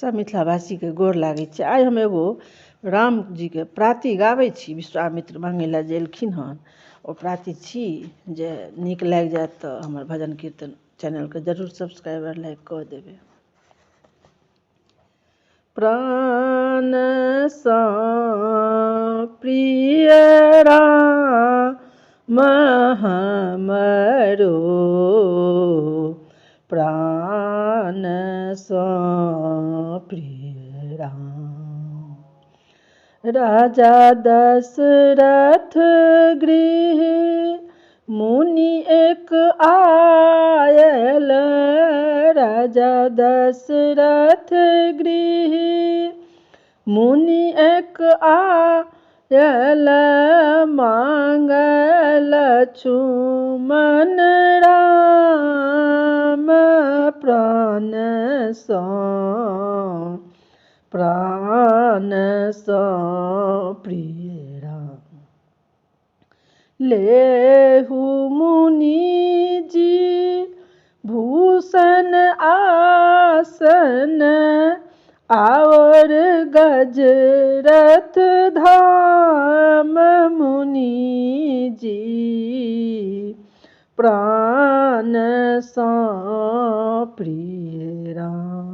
सब मिथिलावासी के गोर लागै छै। आइ हम एगो राम जी के प्राति गाबै छी। विश्वामित्र मांगै लए जे एलखिन हन ओ प्राति छी। जे नीक लागि जायत तऽ हमर भजन कीर्तन चैनल के जरूर सब्सक्राइब लाइक कऽ देबै। प्राण सँ प्रिय राम हमरो, प्राण सँ प्रिय राम। राजा दशरथ गृह मुनि एक आयल, राजा दशरथ गृह मुनि एक आयल, मांगल लक्ष्मण राम प्राण सँ प्रिय राम। लेहु मुनि जी भूषण आसन, और गजरथ धाम मुनि जी, प्राण सँ प्रिय राम।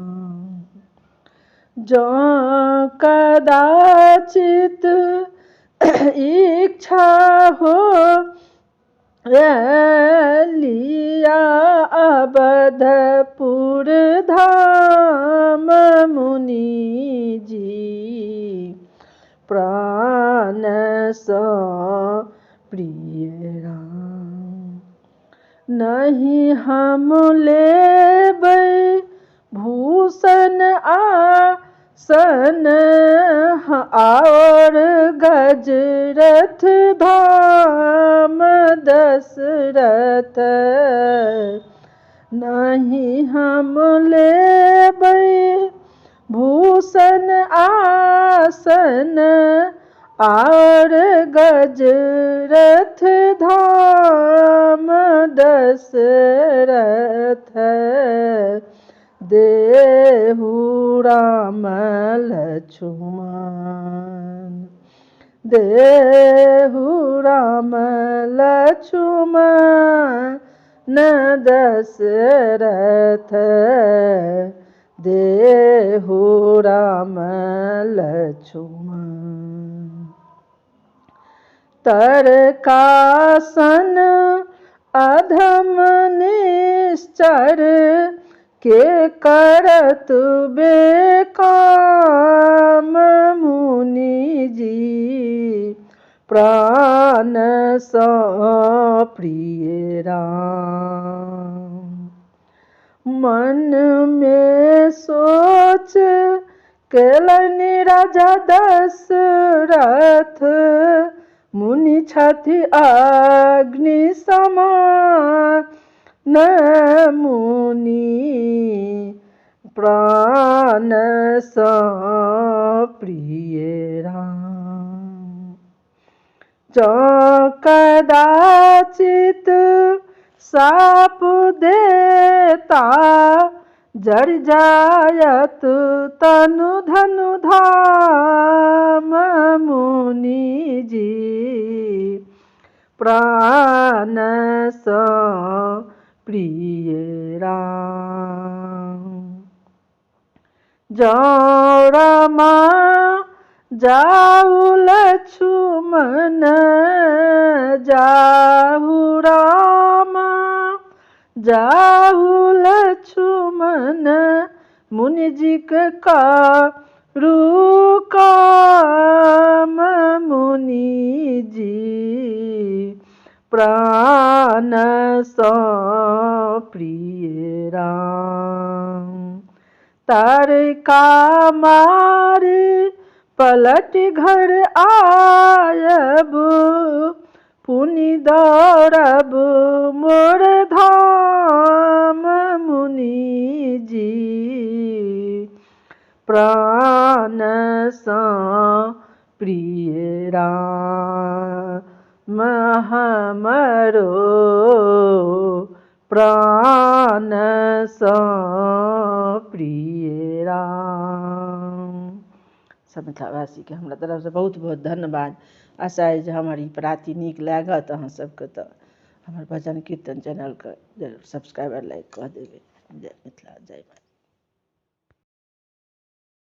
जँ कदाचित इच्छा हो लिया अवधपुर धाम मुनि जी, प्राण सँ प्रिय राम। नहीं हम लेबै भूषण आसन, और गजरथ धाम दशरथ, नहीं हम लेबै भूषण आसन, और गजरथ धाम दशरथ, देहु राम लक्ष्मण, देहु राम लक्ष्मण दशरथ, देहु राम लक्ष्मण। तरकासन अधम निश्चर के करत बेकाम मुनि जी, प्राण सँ प्रिय राम। मन में सोच केलनि राजा दशरथ, मुनि छथि अग्नि समान मुनि, प्राण सँ प्रिय राम। जँ कदाचित साप देता जरि जायत तनु धनु धाम मुनि जी, प्राण सँ प्रिय राम। जँ रमा जाहु लक्ष्मण जाहु राम, जाहु लक्ष्मण मुनि जी के कारू काम मुनि जी, प्राण सँ प्रिय राम। तारका मारी पलट घर आयब, पुनि दौड़ब मोर धाम मुनि जी, प्राण सँ प्रिय राम हमरो, प्राणसँ प्रिय राम। सब मिथिलावासीके हमरा तरफसँ बहुत बहुत धन्यवाद। आशा अइ जे हमर ई प्राति नीक लागत अहाँ सबके, तऽ हमर भजन कीर्तन चैनलके जरूर सब्सक्राइब आओर लाइक कऽ देबै। जय मिथिला, जय मैथिली।